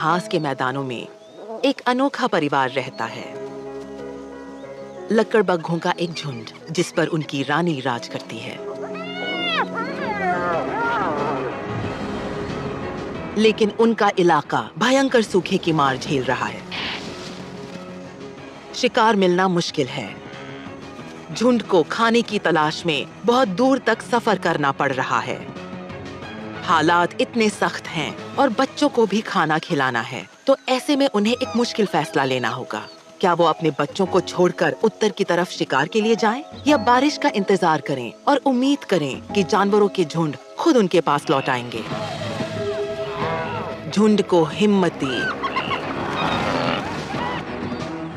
घास के मैदानों में एक अनोखा परिवार रहता है। लकड़बग्घों का एक झुंड जिस पर उनकी रानी राज करती है। लेकिन उनका इलाका भयंकर सूखे की मार झेल रहा है। शिकार मिलना मुश्किल है। झुंड को खाने की तलाश में बहुत दूर तक सफर करना पड़ रहा है। हालात इतने सख्त हैं और बच्चों को भी खाना खिलाना है, तो ऐसे में उन्हें एक मुश्किल फैसला लेना होगा। क्या वो अपने बच्चों को छोड़कर उत्तर की तरफ शिकार के लिए जाएं, या बारिश का इंतजार करें और उम्मीद करें कि जानवरों के झुंड खुद उनके पास लौट आएंगे। झुंड को हिम्मती,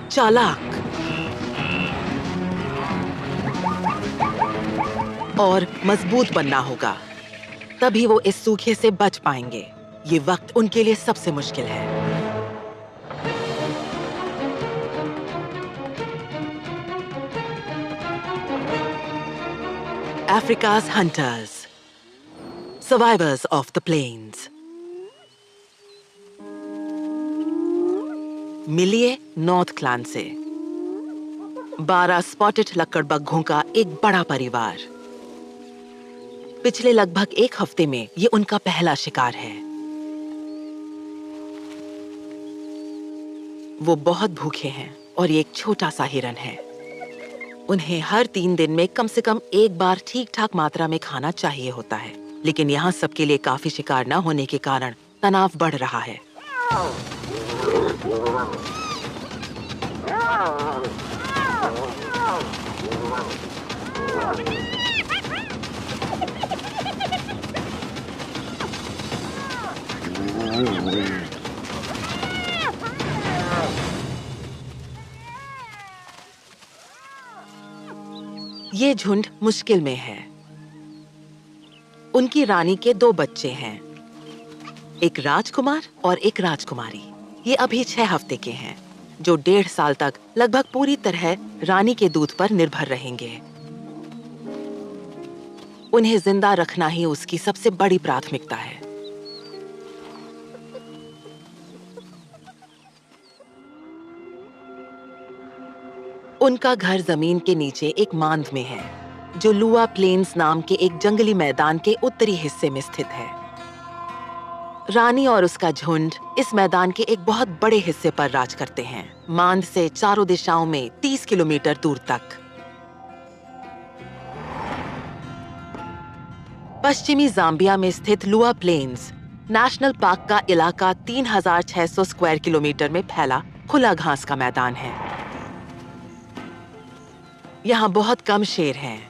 चालाक और मजबूत बनना होगा, तभी वो इस सूखे से बच पाएंगे। ये वक्त उनके लिए सबसे मुश्किल है। Africa's hunters, survivors of the plains. मिलिए नॉर्थ क्लान से 12 स्पॉटेड लकड़बग्घों का एक बड़ा परिवार। पिछले लगभग एक हफ्ते में ये उनका पहला शिकार है। वो बहुत भूखे हैं और ये एक छोटा सा हिरन है। उन्हें हर 3 दिन में कम से कम एक बार ठीक-ठाक मात्रा में खाना चाहिए होता है, लेकिन यहाँ सबके लिए काफी शिकार न होने के कारण तनाव बढ़ रहा है। ये झुंड मुश्किल में है। उनकी रानी के 2 बच्चे हैं, एक राजकुमार और एक राजकुमारी। ये अभी 6 हफ्ते के हैं, जो 1.5 साल तक लगभग पूरी तरह रानी के दूध पर निर्भर रहेंगे। उन्हें जिंदा रखना ही उसकी सबसे बड़ी प्राथमिकता है। उनका घर जमीन के नीचे एक मांद में है, जो लुआ प्लेन्स नाम के एक जंगली मैदान के उत्तरी हिस्से में स्थित है। रानी और उसका झुंड इस मैदान के एक बहुत बड़े हिस्से पर राज करते हैं, मांद से चारों दिशाओं में 30 किलोमीटर दूर तक। पश्चिमी जाम्बिया में स्थित लुआ प्लेन्स नेशनल पार्क का इलाका 3600 स्क्वायर किलोमीटर में फैला खुला घास का मैदान है। यहाँ बहुत कम शेर हैं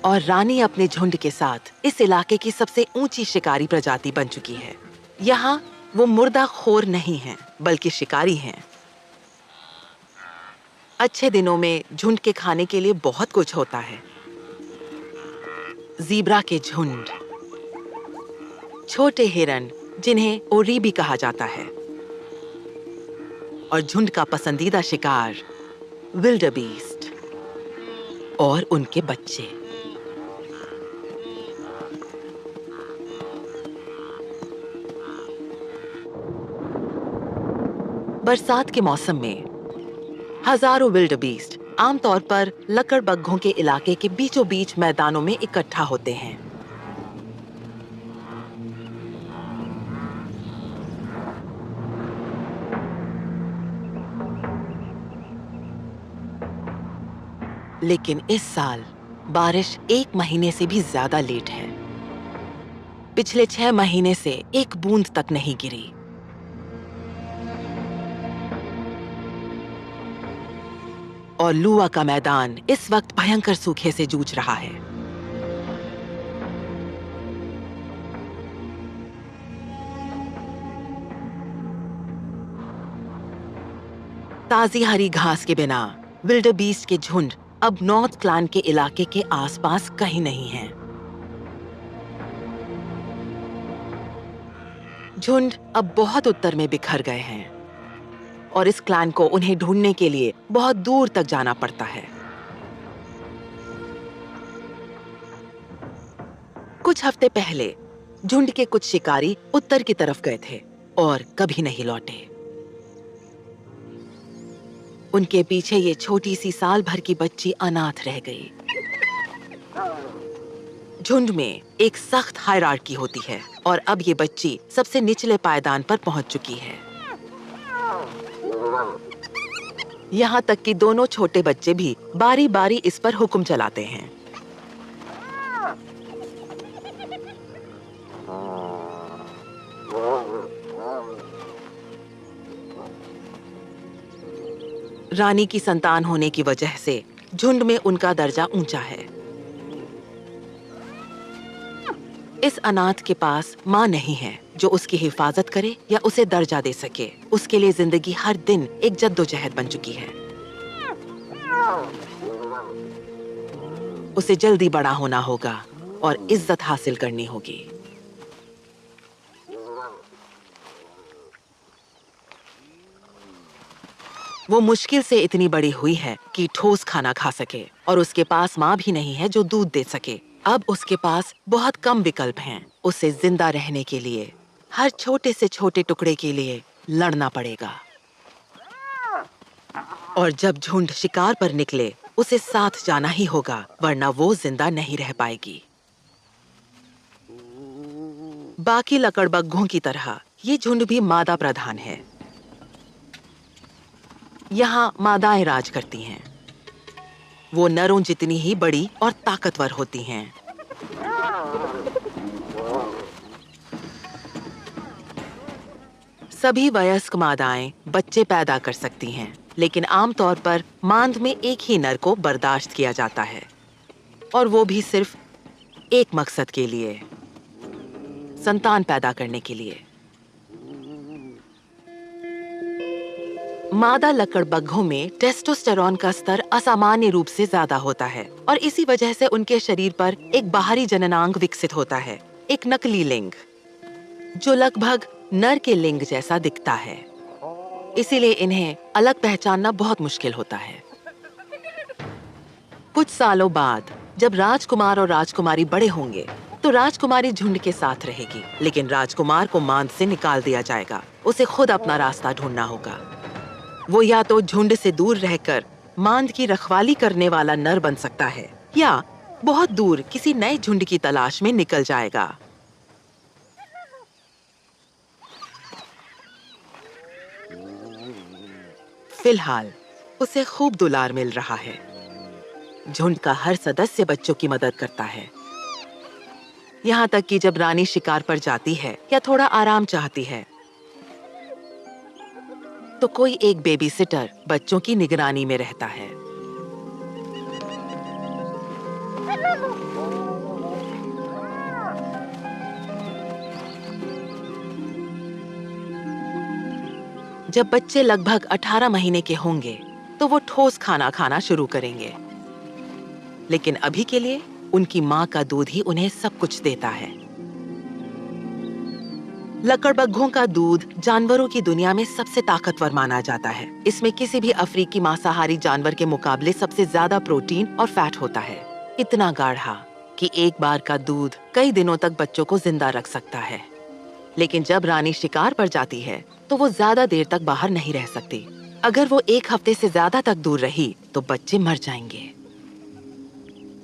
और रानी अपने झुंड के साथ इस इलाके की सबसे ऊंची शिकारी प्रजाति बन चुकी है। यहाँ वो मुर्दाखोर नहीं हैं, बल्कि शिकारी हैं। अच्छे दिनों में झुंड के खाने के लिए बहुत कुछ होता है। ज़ीब्रा के झुंड, छोटे हिरन जिन्हें ओरी भी कहा जाता है, और झुंड का पसंदीदा शिकार विल्डरबीस्ट और उनके बच्चे। बरसात के मौसम में हजारों विल्डरबीस्ट आमतौर पर लकड़बग्घों के इलाके के बीचों बीच मैदानों में इकट्ठा होते हैं। लेकिन इस साल बारिश 1 महीने से भी ज्यादा लेट है। पिछले 6 महीने से एक बूंद तक नहीं गिरी। और लुआ का मैदान इस वक्त भयंकर सूखे से जूझ रहा है। ताजी हरी घास के बिना विल्डरबीस्ट के झुंड अब नॉर्थ क्लान के इलाके के आसपास कहीं नहीं है। झुंड अब बहुत उत्तर में बिखर गए हैं और इस क्लान को उन्हें ढूंढने के लिए बहुत दूर तक जाना पड़ता है। कुछ हफ्ते पहले झुंड के कुछ शिकारी उत्तर की तरफ गए थे और कभी नहीं लौटे। उनके पीछे ये छोटी सी साल भर की बच्ची अनाथ रह गई। झुंड में एक सख्त हायरार्की होती है और अब ये बच्ची सबसे निचले पायदान पर पहुंच चुकी है। यहाँ तक कि दोनों छोटे बच्चे भी बारी बारी इस पर हुक्म चलाते हैं। रानी की संतान होने की वजह से झुंड में उनका दर्जा ऊंचा है। इस अनाथ के पास माँ नहीं है जो उसकी हिफाजत करे या उसे दर्जा दे सके। उसके लिए जिंदगी हर दिन एक जद्दोजहद बन चुकी है। उसे जल्दी बड़ा होना होगा और इज्जत हासिल करनी होगी। वो मुश्किल से इतनी बड़ी हुई है कि ठोस खाना खा सके और उसके पास माँ भी नहीं है जो दूध दे सके। अब उसके पास बहुत कम विकल्प हैं। उसे जिंदा रहने के लिए हर छोटे से छोटे टुकड़े के लिए लड़ना पड़ेगा। और जब झुंड शिकार पर निकले उसे साथ जाना ही होगा, वरना वो जिंदा नहीं रह पाएगी। बाकी लकड़बग्घों की तरह ये झुंड भी मादा प्रधान है। यहाँ मादाएं राज करती हैं। वो नरों जितनी ही बड़ी और ताकतवर होती हैं। सभी वयस्क मादाएं बच्चे पैदा कर सकती हैं, लेकिन आमतौर पर मांद में एक ही नर को बर्दाश्त किया जाता है, और वो भी सिर्फ एक मकसद के लिए, संतान पैदा करने के लिए। मादा लकड़बग्घों में टेस्टोस्टेरोन का स्तर असामान्य रूप से ज्यादा होता है और इसी वजह से उनके शरीर पर एक बाहरी जननांग विकसित होता है, एक नकली लिंग जो लगभग नर के लिंग जैसा दिखता है। इसीलिए इन्हें अलग पहचानना बहुत मुश्किल होता है। कुछ सालों बाद जब राजकुमार और राजकुमारी बड़े होंगे तो राजकुमारी झुंड के साथ रहेगी, लेकिन राजकुमार को मांद से निकाल दिया जाएगा। उसे खुद अपना रास्ता ढूंढना होगा। वो या तो झुंड से दूर रहकर मांद की रखवाली करने वाला नर बन सकता है या बहुत दूर किसी नए झुंड की तलाश में निकल जाएगा। फिलहाल उसे खूब दुलार मिल रहा है। झुंड का हर सदस्य बच्चों की मदद करता है, यहाँ तक कि जब रानी शिकार पर जाती है या थोड़ा आराम चाहती है तो कोई एक बेबी सिटर बच्चों की निगरानी में रहता है। जब बच्चे लगभग 18 महीने के होंगे तो वो ठोस खाना खाना शुरू करेंगे, लेकिन अभी के लिए उनकी माँ का दूध ही उन्हें सब कुछ देता है। लकड़बग्घों का दूध जानवरों की दुनिया में सबसे ताकतवर माना जाता है। इसमें किसी भी अफ्रीकी मांसाहारी जानवर के मुकाबले सबसे ज्यादा प्रोटीन और फैट होता है, इतना गाढ़ा कि एक बार का दूध कई दिनों तक बच्चों को जिंदा रख सकता है। लेकिन जब रानी शिकार पर जाती है तो वो ज्यादा देर तक बाहर नहीं रह सकती। अगर वो एक हफ्ते से ज्यादा तक दूर रही तो बच्चे मर जाएंगे।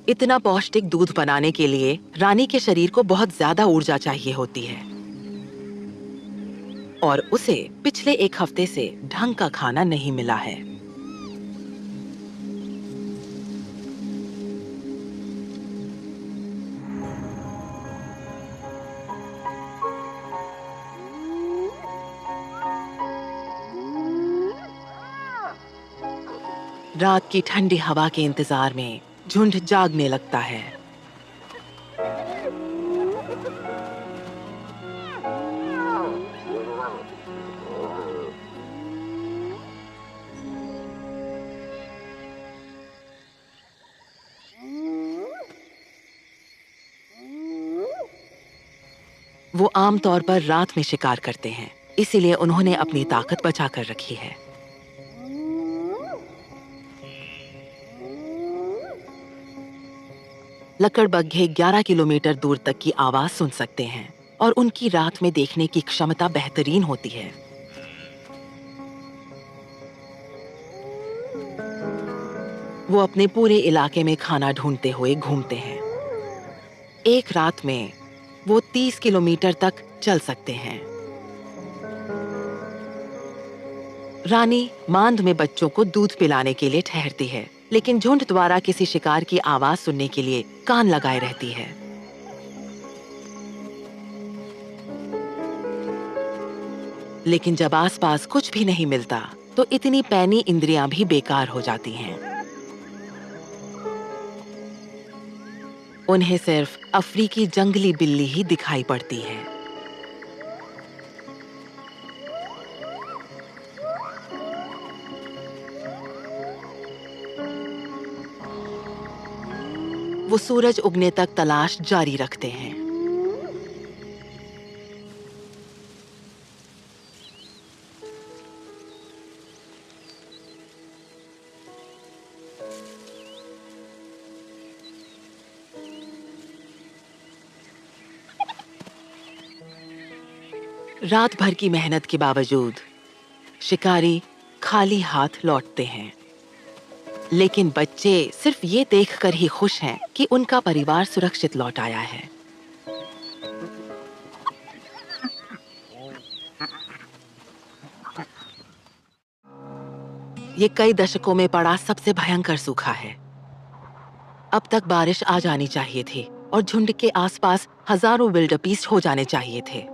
इतना पौष्टिक दूध बनाने के लिए रानी के शरीर को बहुत ज्यादा ऊर्जा चाहिए होती है और उसे पिछले एक हफ्ते से ढंग का खाना नहीं मिला है। रात की ठंडी हवा के इंतजार में झुंड जागने लगता है। वो आमतौर पर रात में शिकार करते हैं, इसीलिए उन्होंने अपनी ताकत बचा कर रखी है। लकड़बग्घे 11 किलोमीटर दूर तक की आवाज सुन सकते हैं और उनकी रात में देखने की क्षमता बेहतरीन होती है। वो अपने पूरे इलाके में खाना ढूंढते हुए घूमते हैं। एक रात में वो 30 किलोमीटर तक चल सकते हैं। रानी मांद में बच्चों को दूध पिलाने के लिए ठहरती है, लेकिन झुंड द्वारा किसी शिकार की आवाज सुनने के लिए कान लगाए रहती है। लेकिन जब आसपास कुछ भी नहीं मिलता, तो इतनी पैनी इंद्रियां भी बेकार हो जाती हैं। उन्हें सिर्फ अफ्रीकी जंगली बिल्ली ही दिखाई पड़ती है। वो सूरज उगने तक तलाश जारी रखते हैं। रात भर की मेहनत के बावजूद शिकारी खाली हाथ लौटते हैं, लेकिन बच्चे सिर्फ ये देखकर ही खुश हैं कि उनका परिवार सुरक्षित लौट आया है। ये कई दशकों में पड़ा सबसे भयंकर सूखा है। अब तक बारिश आ जानी चाहिए थी और झुंड के आसपास हजारों विल्डरबीस्ट हो जाने चाहिए थे,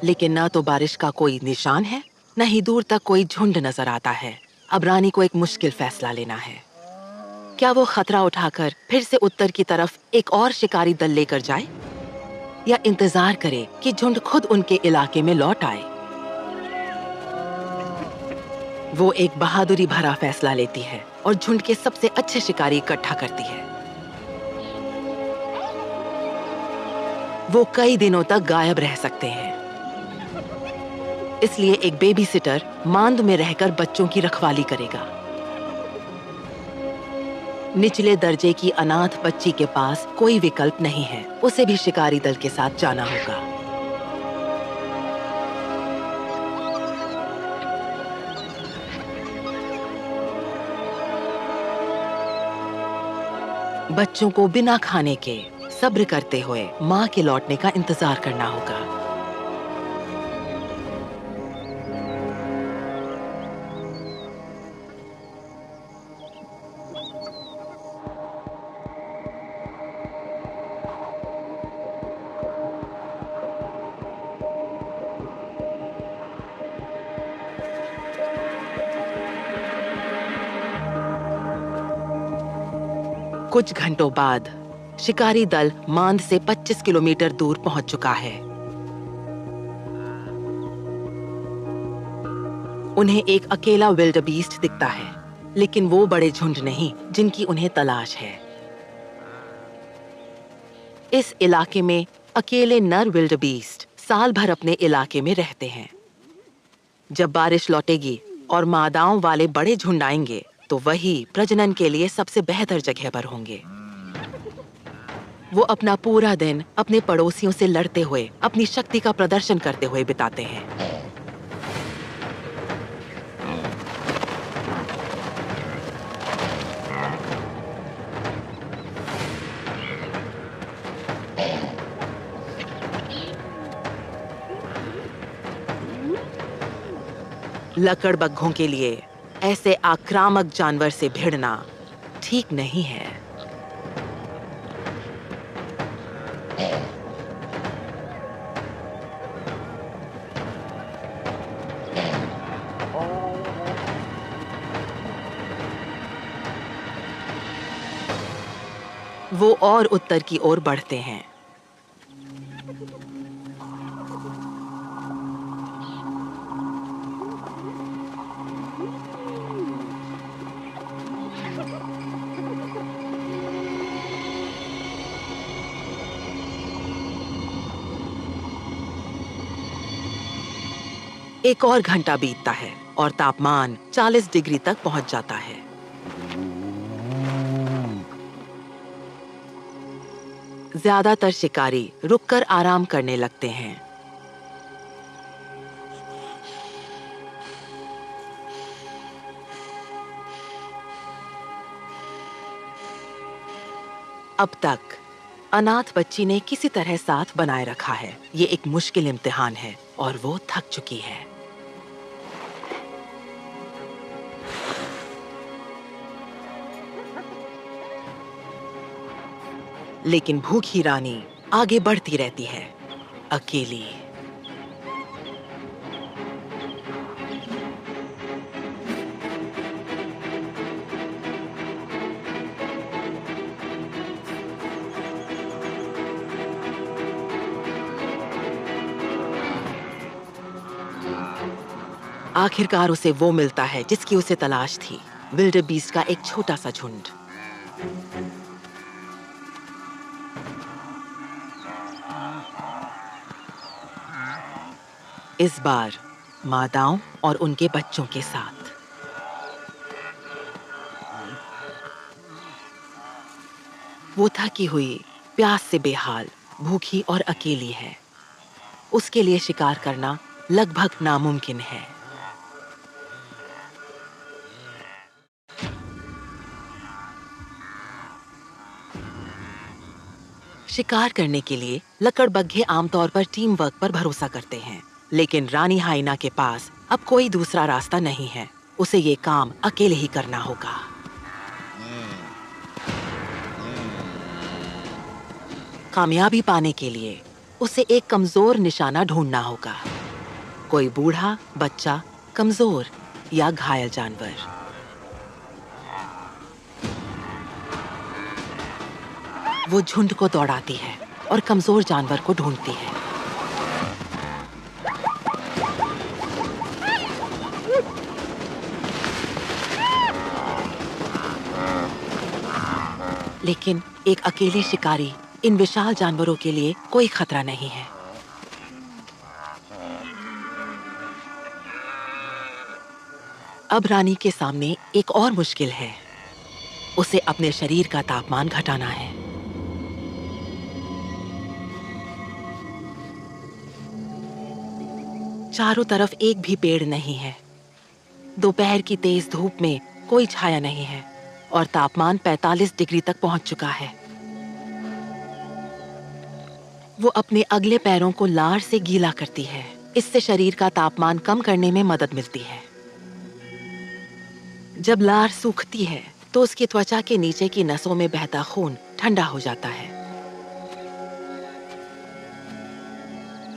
लेकिन ना तो बारिश का कोई निशान है, न ही दूर तक कोई झुंड नजर आता है। अब रानी को एक मुश्किल फैसला लेना है। क्या वो खतरा उठाकर फिर से उत्तर की तरफ एक और शिकारी दल लेकर जाए, या इंतजार करे कि झुंड खुद उनके इलाके में लौट आए? वो एक बहादुरी भरा फैसला लेती है और झुंड के सबसे अच्छे शिकारी इकट्ठा करती है। वो कई दिनों तक गायब रह सकते हैं, इसलिए एक बेबी सिटर मांद में रहकर बच्चों की रखवाली करेगा। निचले दर्जे की अनाथ बच्ची के पास कोई विकल्प नहीं है, उसे भी शिकारी दल के साथ जाना होगा। बच्चों को बिना खाने के सब्र करते हुए माँ के लौटने का इंतजार करना होगा। कुछ घंटों बाद शिकारी दल मांद से 25 किलोमीटर दूर पहुंच चुका है। उन्हें एक अकेला विल्डबीस्ट दिखता है, लेकिन वो बड़े झुंड नहीं जिनकी उन्हें तलाश है। इस इलाके में अकेले नर विल्डबीस्ट साल भर अपने इलाके में रहते हैं। जब बारिश लौटेगी और मादाओं वाले बड़े झुंड आएंगे, तो वही प्रजनन के लिए सबसे बेहतर जगह पर होंगे। वो अपना पूरा दिन अपने पड़ोसियों से लड़ते हुए अपनी शक्ति का प्रदर्शन करते हुए बिताते हैं। लकड़बग्घों के लिए ऐसे आक्रामक जानवर से भिड़ना ठीक नहीं है। वो और उत्तर की ओर बढ़ते हैं। एक और घंटा बीतता है और तापमान 40 डिग्री तक पहुंच जाता है। ज्यादातर शिकारी रुककर आराम करने लगते हैं। अब तक अनाथ बच्ची ने किसी तरह साथ बनाए रखा है। ये एक मुश्किल इम्तिहान है और वो थक चुकी है। लेकिन भूखी रानी आगे बढ़ती रहती है, अकेली। आखिरकार उसे वो मिलता है जिसकी उसे तलाश थी, विल्डेबीस्ट का एक छोटा सा झुंड। इस बार मादाओं और उनके बच्चों के साथ। वो थकी हुई, प्यास से बेहाल, भूखी और अकेली है। उसके लिए शिकार करना लगभग नामुमकिन है। शिकार करने के लिए लकड़बग्घे आमतौर पर टीम वर्क पर भरोसा करते हैं, लेकिन रानी हाइना के पास अब कोई दूसरा रास्ता नहीं है। उसे ये काम अकेले ही करना होगा। कामयाबी पाने के लिए उसे एक कमजोर निशाना ढूंढना होगा। कोई बूढ़ा, बच्चा, कमजोर या घायल जानवर। वो झुंड को दौड़ाती है और कमजोर जानवर को ढूंढती है। लेकिन एक अकेली शिकारी इन विशाल जानवरों के लिए कोई खतरा नहीं है। अब रानी के सामने एक और मुश्किल है। उसे अपने शरीर का तापमान घटाना है। चारों तरफ एक भी पेड़ नहीं है। दोपहर की तेज धूप में कोई छाया नहीं है और तापमान 45 डिग्री तक पहुंच चुका है। वो अपने अगले पैरों को लार से गीला करती है। इससे शरीर का तापमान कम करने में मदद मिलती है। जब लार सूखती है तो उसकी त्वचा के नीचे की नसों में बहता खून ठंडा हो जाता है।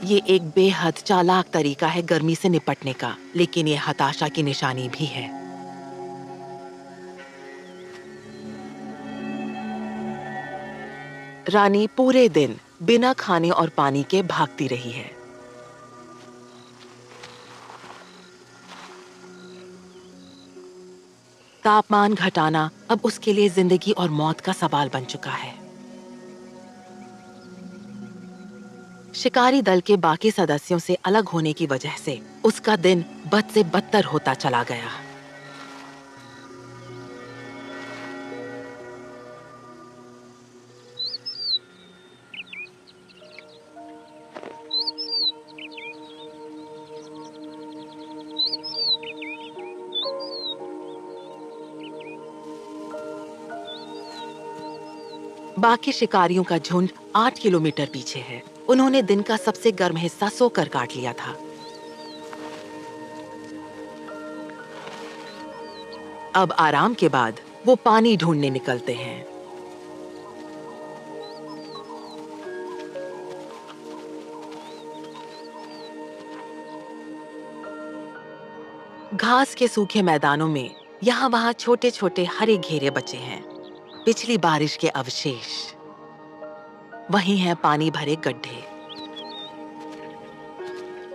ये एक बेहद चालाक तरीका है गर्मी से निपटने का, लेकिन ये हताशा की निशानी भी है। रानी पूरे दिन बिना खाने और पानी के भागती रही है। तापमान घटाना अब उसके लिए जिंदगी और मौत का सवाल बन चुका है। शिकारी दल के बाकी सदस्यों से अलग होने की वजह से उसका दिन बद से बदतर होता चला गया। बाकी शिकारियों का झुंड 8 किलोमीटर पीछे है। उन्होंने दिन का सबसे गर्म हिस्सा सोकर काट लिया था। अब आराम के बाद वो पानी ढूंढने निकलते हैं। घास के सूखे मैदानों में यहाँ वहाँ छोटे छोटे हरे घेरे बचे हैं, पिछली बारिश के अवशेष। वहीं हैं पानी भरे गड्ढे।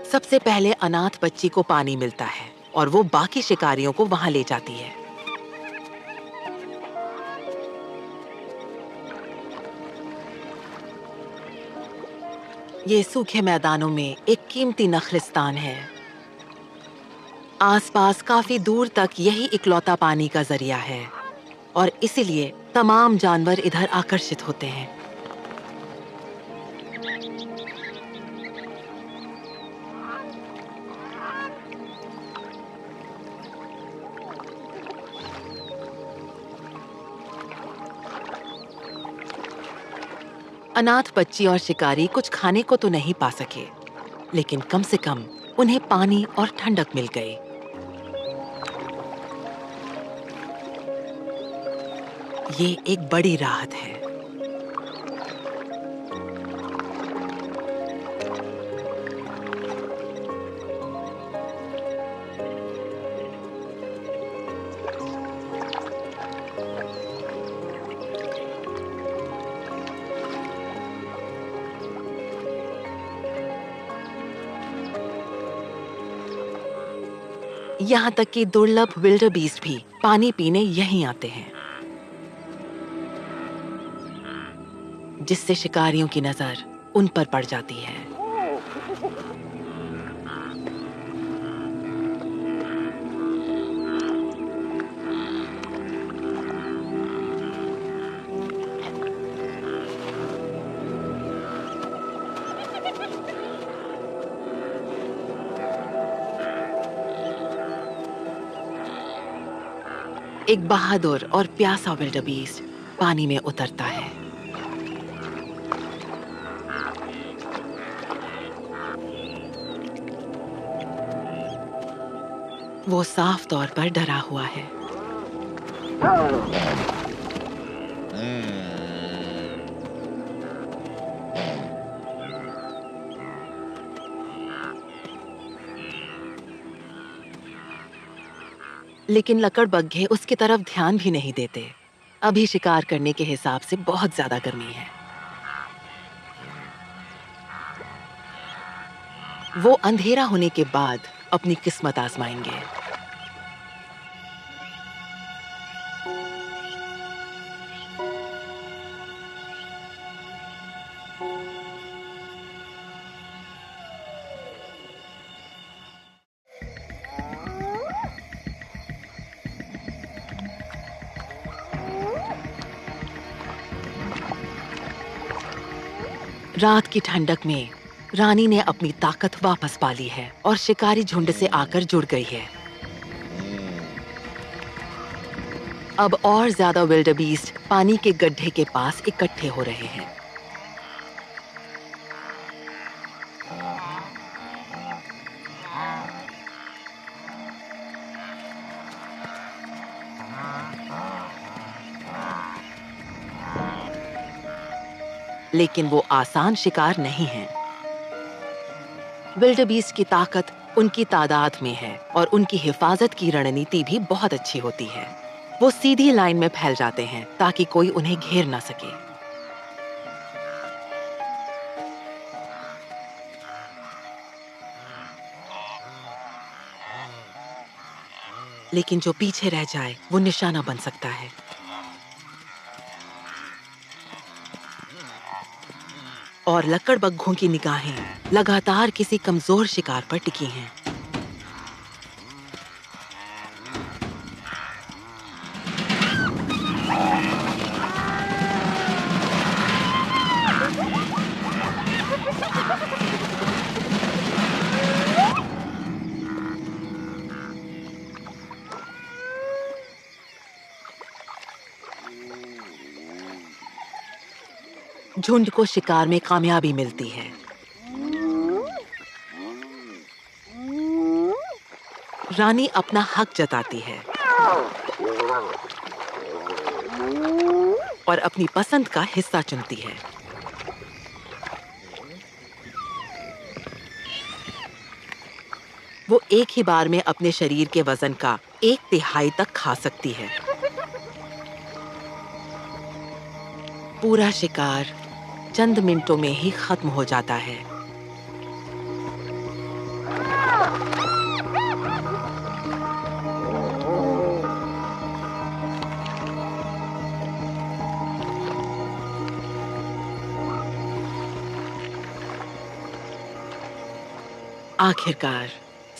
सबसे पहले अनाथ बच्ची को पानी मिलता है और वो बाकी शिकारियों को वहां ले जाती है। ये सूखे मैदानों में एक कीमती नखलिस्तान है। आसपास काफी दूर तक यही इकलौता पानी का जरिया है और इसीलिए तमाम जानवर इधर आकर्षित होते हैं। अनाथ बच्ची और शिकारी कुछ खाने को तो नहीं पा सके, लेकिन कम से कम उन्हें पानी और ठंडक मिल गई। ये एक बड़ी राहत है। यहाँ तक कि दुर्लभ विल्डरबीस्ट भी पानी पीने यहीं आते हैं, जिससे शिकारियों की नजर उन पर पड़ जाती है। एक बहादुर और प्यासा विल्डरबीस्ट पानी में उतरता है। वो साफ तौर पर डरा हुआ है। लेकिन लकड़बग्घे उसकी तरफ ध्यान भी नहीं देते। अभी शिकार करने के हिसाब से बहुत ज्यादा गर्मी है। वो अंधेरा होने के बाद अपनी किस्मत आजमाएंगे। रात की ठंडक में रानी ने अपनी ताकत वापस पा ली है और शिकारी झुंड से आकर जुड़ गई है। अब और ज्यादा विल्डरबीस्ट पानी के गड्ढे के पास इकट्ठे हो रहे हैं। लेकिन वो आसान शिकार नहीं है। विल्डरबीस्ट की ताकत उनकी तादाद में है और उनकी हिफाजत की रणनीति भी बहुत अच्छी होती है। वो सीधी लाइन में फैल जाते हैं ताकि कोई उन्हें घेर ना सके। लेकिन जो पीछे रह जाए वो निशाना बन सकता है। और लकड़बग्घों की निगाहें लगातार किसी कमजोर शिकार पर टिकी हैं। झुंड को शिकार में कामयाबी मिलती है। रानी अपना हक जताती है और अपनी पसंद का हिस्सा चुनती है। वो एक ही बार में अपने शरीर के वजन का 1/3 तक खा सकती है। पूरा शिकार चंद मिनटों में ही खत्म हो जाता है। आखिरकार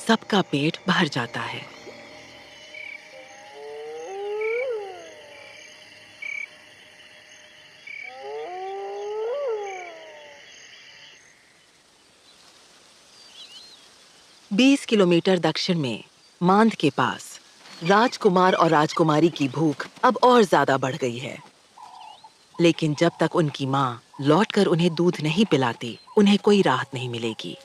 सबका पेट भर जाता है। बीस किलोमीटर दक्षिण में मांद के पास राजकुमार और राजकुमारी की भूख अब और ज्यादा बढ़ गई है। लेकिन जब तक उनकी माँ लौटकर उन्हें दूध नहीं पिलाती, उन्हें कोई राहत नहीं मिलेगी।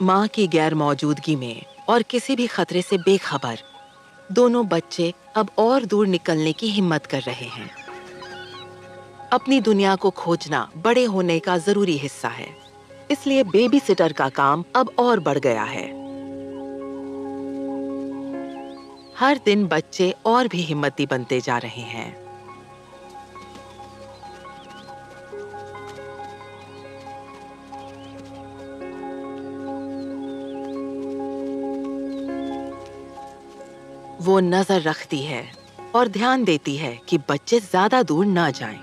माँ की गैर मौजूदगी में और किसी भी खतरे से बेखबर दोनों बच्चे अब और दूर निकलने की हिम्मत कर रहे हैं। अपनी दुनिया को खोजना बड़े होने का जरूरी हिस्सा है, इसलिए बेबी सिटर का काम अब और बढ़ गया है। हर दिन बच्चे और भी हिम्मती बनते जा रहे हैं। वो नजर रखती है और ध्यान देती है कि बच्चे ज्यादा दूर ना जाएं।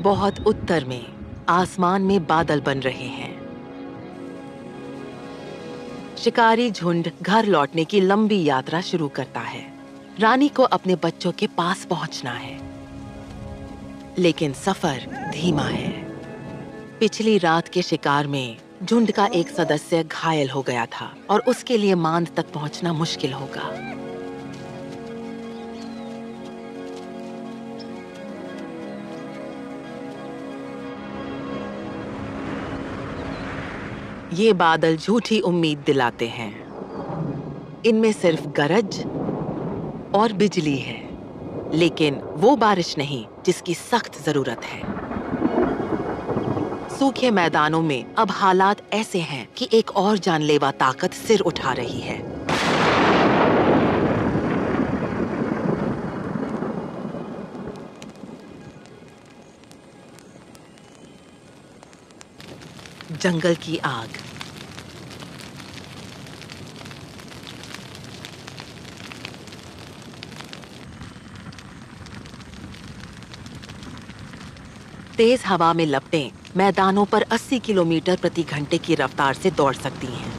बहुत उत्तर में आसमान में बादल बन रहे हैं। शिकारी झुंड घर लौटने की लंबी यात्रा शुरू करता है। रानी को अपने बच्चों के पास पहुंचना है, लेकिन सफर धीमा है। पिछली रात के शिकार में झुंड का एक सदस्य घायल हो गया था और उसके लिए मांद तक पहुंचना मुश्किल होगा। ये बादल झूठी उम्मीद दिलाते हैं। इनमें सिर्फ गरज और बिजली है, लेकिन वो बारिश नहीं जिसकी सख्त जरूरत है। सूखे मैदानों में अब हालात ऐसे हैं कि एक और जानलेवा ताकत सिर उठा रही है। जंगल की आग। तेज हवा में लपटें मैदानों पर 80 किलोमीटर प्रति घंटे की रफ्तार से दौड़ सकती हैं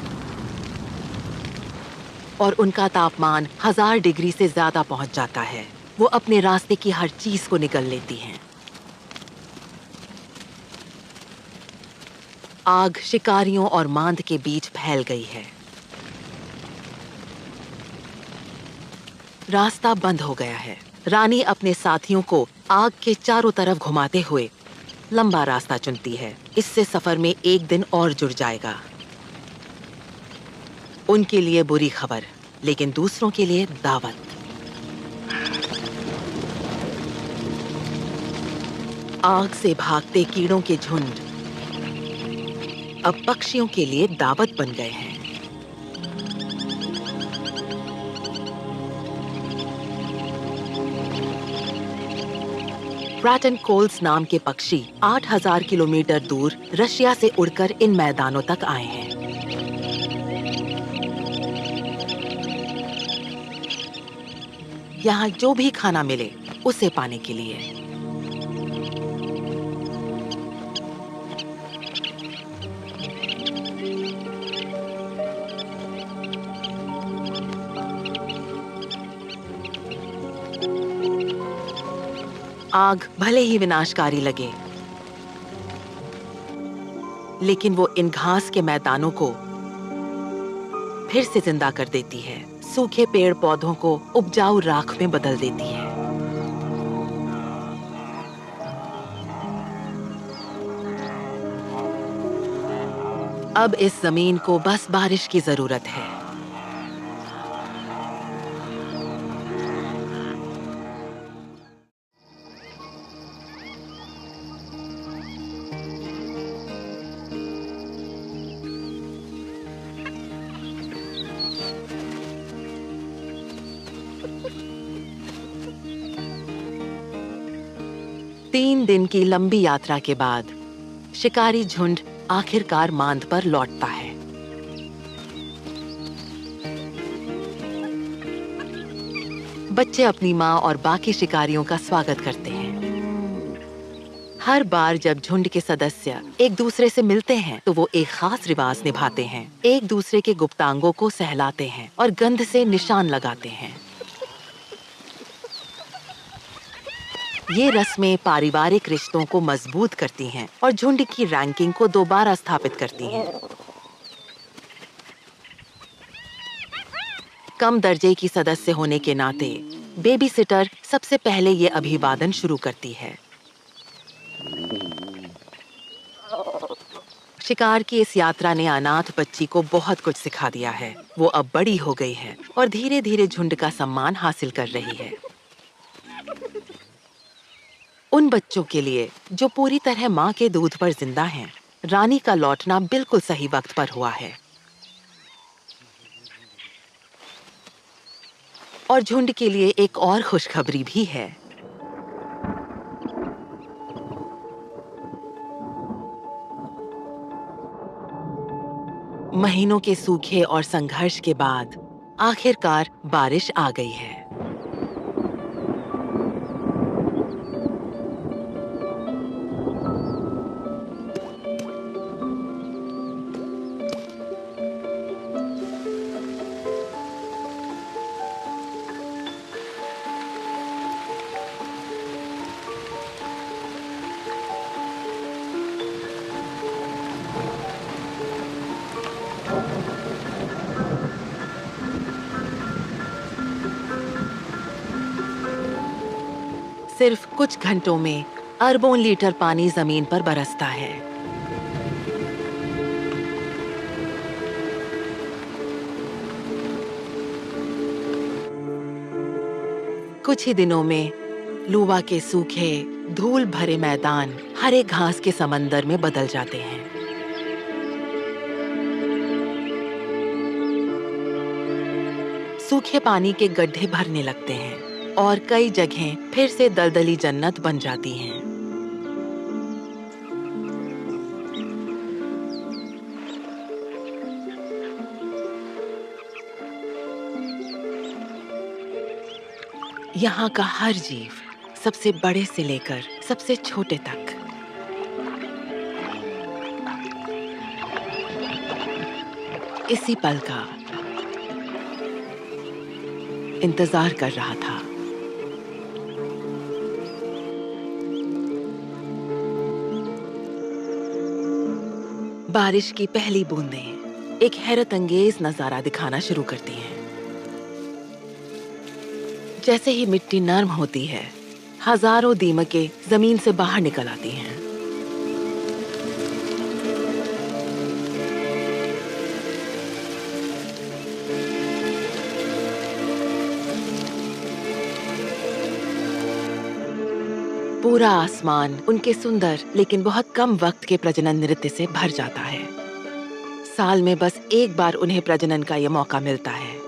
और उनका तापमान 1000 डिग्री से ज्यादा पहुंच जाता है। वो अपने रास्ते की हर चीज को निगल लेती हैं। आग शिकारियों और मांद के बीच फैल गई है। रास्ता बंद हो गया है। रानी अपने साथियों को आग के चारों तरफ घुमाते हुए लंबा रास्ता चुनती है। इससे सफर में एक दिन और जुड़ जाएगा। उनके लिए बुरी खबर, लेकिन दूसरों के लिए दावत। आग से भागते कीड़ों के झुंड अब पक्षियों के लिए दावत बन गए हैं। ब्रैटन कोल्स नाम के पक्षी 8000 किलोमीटर दूर रशिया से उड़कर इन मैदानों तक आए हैं। यहाँ जो भी खाना मिले उसे पाने के लिए। आग भले ही विनाशकारी लगे, लेकिन वो इन घास के मैदानों को फिर से जिंदा कर देती है। सूखे पेड़ पौधों को उपजाऊ राख में बदल देती है। अब इस जमीन को बस बारिश की जरूरत है। तीन दिन की लंबी यात्रा के बाद शिकारी झुंड आखिरकार मांद पर लौटता है। बच्चे अपनी माँ और बाकी शिकारियों का स्वागत करते हैं। हर बार जब झुंड के सदस्य एक दूसरे से मिलते हैं तो वो एक खास रिवाज निभाते हैं। एक दूसरे के गुप्तांगों को सहलाते हैं और गंध से निशान लगाते हैं। ये रस्में पारिवारिक रिश्तों को मजबूत करती हैं और झुंड की रैंकिंग को दोबारा स्थापित करती हैं। कम दर्जे की सदस्य होने के नाते बेबी सिटर सबसे पहले ये अभिवादन शुरू करती है। शिकार की इस यात्रा ने अनाथ बच्ची को बहुत कुछ सिखा दिया है। वो अब बड़ी हो गई है और धीरे धीरे झुंड का सम्मान हासिल कर रही है। उन बच्चों के लिए जो पूरी तरह माँ के दूध पर जिंदा हैं, रानी का लौटना बिल्कुल सही वक्त पर हुआ है। और झुंड के लिए एक और खुशखबरी भी है। महीनों के सूखे और संघर्ष के बाद आखिरकार बारिश आ गई है। सिर्फ कुछ घंटों में अरबों लीटर पानी जमीन पर बरसता है। कुछ ही दिनों में लुवा के सूखे, धूल भरे मैदान हरे घास के समंदर में बदल जाते हैं। सूखे पानी के गड्ढे भरने लगते हैं और कई जगहें फिर से दलदली जन्नत बन जाती हैं। यहाँ का हर जीव, सबसे बड़े से लेकर सबसे छोटे तक, इसी पल का इंतजार कर रहा था। बारिश की पहली बूंदें एक हैरत अंगेज नजारा दिखाना शुरू करती हैं। जैसे ही मिट्टी नर्म होती है, हजारों दीमकें जमीन से बाहर निकल आती हैं। पूरा आसमान उनके सुंदर लेकिन बहुत कम वक्त के प्रजनन नृत्य से भर जाता है। साल में बस एक बार उन्हें प्रजनन का यह मौका मिलता है।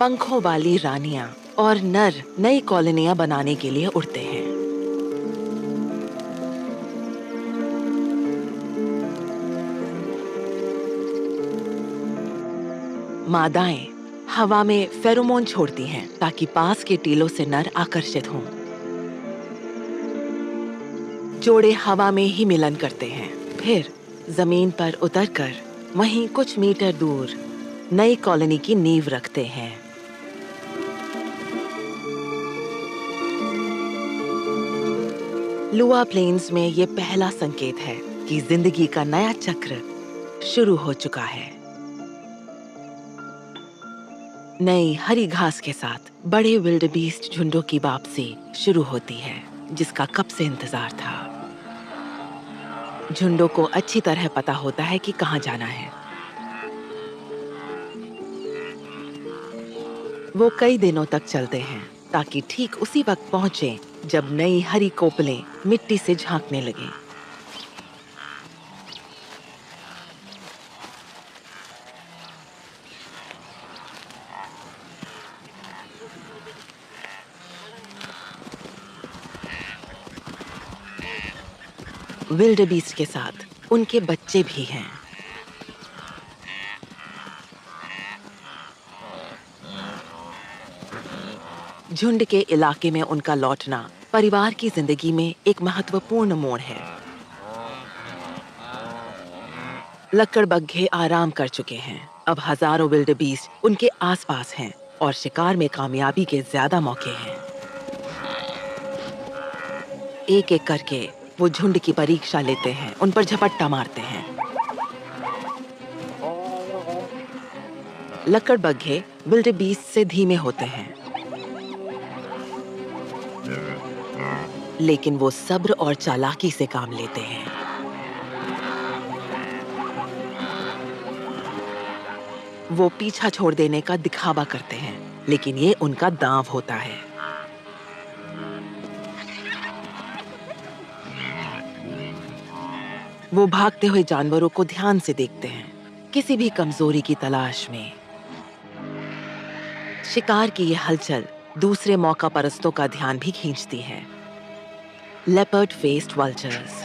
पंखों वाली रानियां और नर नई कॉलोनियां बनाने के लिए उड़ते हैं। मादाएं हवा में फेरोमोन छोड़ती हैं ताकि पास के टीलों से नर आकर्षित हों। जोड़े हवा में ही मिलन करते हैं, फिर जमीन पर उतरकर वहीं कुछ मीटर दूर नई कॉलोनी की नींव रखते हैं। लुआ प्लेन्स में ये पहला संकेत है कि जिंदगी का नया चक्र शुरू हो चुका है। नई हरी घास के साथ बड़े विल्डबीस्ट झुंडों की वापसी शुरू होती है, जिसका कब से इंतजार था। झुंडों को अच्छी तरह पता होता है कि कहां जाना है। वो कई दिनों तक चलते हैं ताकि ठीक उसी वक्त पहुंचे जब नई हरी कोपलें मिट्टी से झांकने लगें। विल्डबीस्ट के साथ उनके बच्चे भी हैं। झुंड के इलाके में उनका लौटना परिवार की जिंदगी में एक महत्वपूर्ण मोड़ है। लकड़बग्घे आराम कर चुके हैं। अब हजारों विल्डबीस्ट उनके आसपास हैं और शिकार में कामयाबी के ज्यादा मौके हैं। एक एक करके वो झुंड की परीक्षा लेते हैं, उन पर झपट्टा मारते हैं। लकड़बग्घे विल्डेबीस्ट से धीमे होते हैं, लेकिन वो सब्र और चालाकी से काम लेते हैं। वो पीछा छोड़ देने का दिखावा करते हैं, लेकिन ये उनका दांव होता है। वो भागते हुए जानवरों को ध्यान से देखते हैं, किसी भी कमजोरी की तलाश में। शिकार की ये हलचल दूसरे मौका परस्तों का ध्यान भी खींचती है। लेपर्ड फेस्ड वल्चर्स,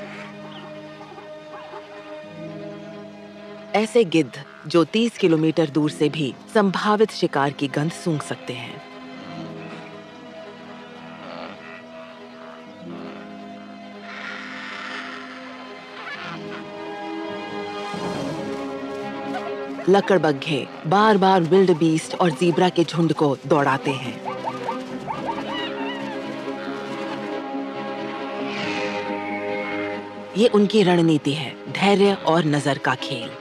ऐसे गिद्ध जो 30 किलोमीटर दूर से भी संभावित शिकार की गंध सूंघ सकते हैं। लकड़बग्घे बार-बार विल्डेबीस्ट और ज़ीब्रा के झुंड को दौड़ाते हैं। ये उनकी रणनीति है, धैर्य और नजर का खेल।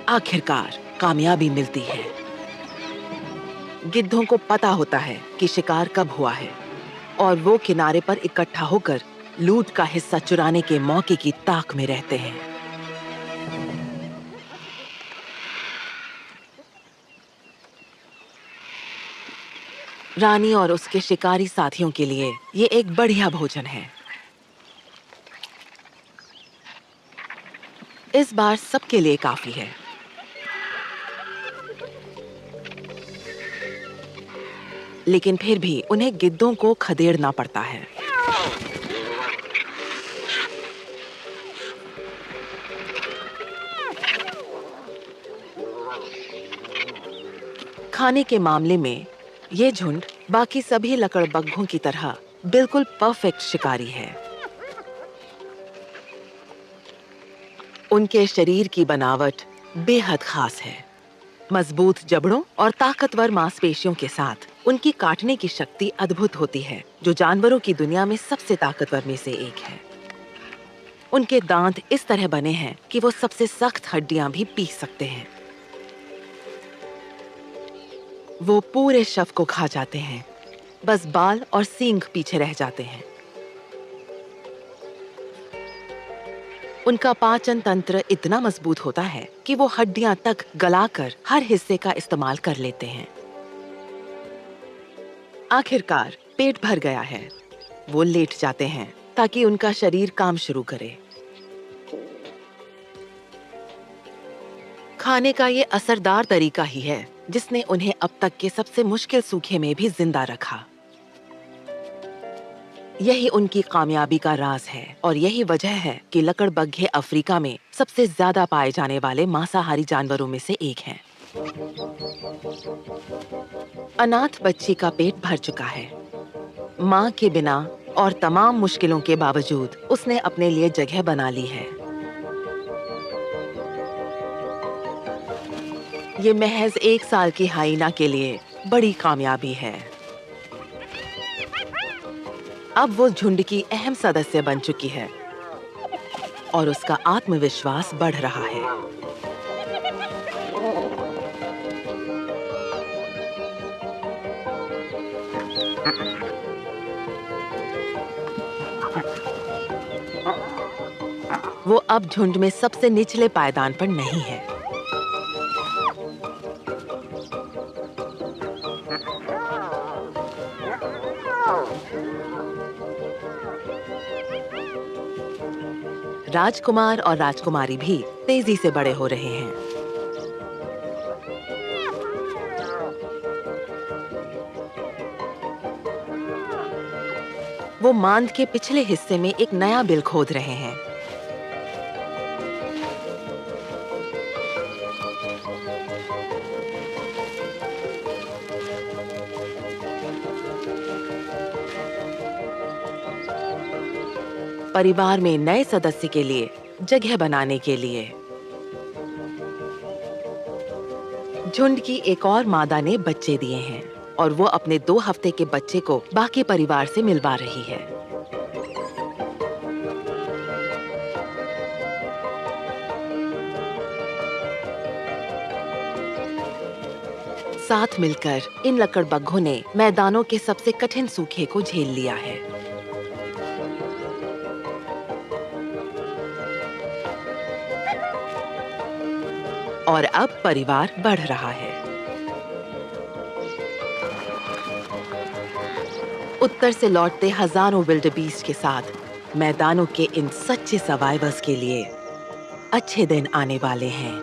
आखिरकार कामयाबी मिलती है। गिद्धों को पता होता है कि शिकार कब हुआ है और वो किनारे पर इकट्ठा होकर लूट का हिस्सा चुराने के मौके की ताक में रहते हैं। रानी और उसके शिकारी साथियों के लिए ये एक बढ़िया भोजन है। इस बार सबके लिए काफी है। लेकिन फिर भी उन्हें गिद्धों को खदेड़ना पड़ता है। खाने के मामले में ये झुंड बाकी सभी लकड़बग्घों की तरह बिल्कुल परफेक्ट शिकारी है। उनके शरीर की बनावट बेहद खास है। मजबूत जबड़ों और ताकतवर मांसपेशियों के साथ उनकी काटने की शक्ति अद्भुत होती है, जो जानवरों की दुनिया में सबसे ताकतवर में से एक है। उनके दांत इस तरह बने हैं कि वो सबसे सख्त हड्डियां भी पीस सकते हैं। वो पूरे शव को खा जाते हैं, बस बाल और सींग पीछे रह जाते हैं। उनका पाचन तंत्र इतना मजबूत होता है कि वो हड्डियां तक गलाकर हर हिस्से का इस्तेमाल कर लेते हैं। आखिरकार पेट भर गया है। वो लेट जाते हैं ताकि उनका शरीर काम शुरू करे। खाने का ये असरदार तरीका ही है जिसने उन्हें अब तक के सबसे मुश्किल सूखे में भी जिंदा रखा। यही उनकी कामयाबी का राज है और यही वजह है कि लकड़बग्घे अफ्रीका में सबसे ज्यादा पाए जाने वाले मांसाहारी जानवरों में से एक हैं। अनाथ बच्ची का पेट भर चुका है। माँ के बिना और तमाम मुश्किलों के बावजूद उसने अपने लिए जगह बना ली है। ये महज 1 साल की हाइना के लिए बड़ी कामयाबी है। अब वो झुंड की अहम सदस्य बन चुकी है और उसका आत्मविश्वास बढ़ रहा है। वो अब झुंड में सबसे निचले पायदान पर नहीं है। राजकुमार और राजकुमारी भी तेजी से बड़े हो रहे हैं। वो मांद के पिछले हिस्से में एक नया बिल खोद रहे हैं। परिवार में नए सदस्य के लिए जगह बनाने के लिए झुंड की एक और मादा ने बच्चे दिए हैं और वो अपने 2 हफ्ते के बच्चे को बाकी परिवार से मिलवा रही है। साथ मिलकर इन लकड़बग्घों ने मैदानों के सबसे कठिन सूखे को झेल लिया है। और अब परिवार बढ़ रहा है। उत्तर से लौटते हजारों विल्डबीस्ट के साथ मैदानों के इन सच्चे सर्वाइवर्स के लिए अच्छे दिन आने वाले हैं।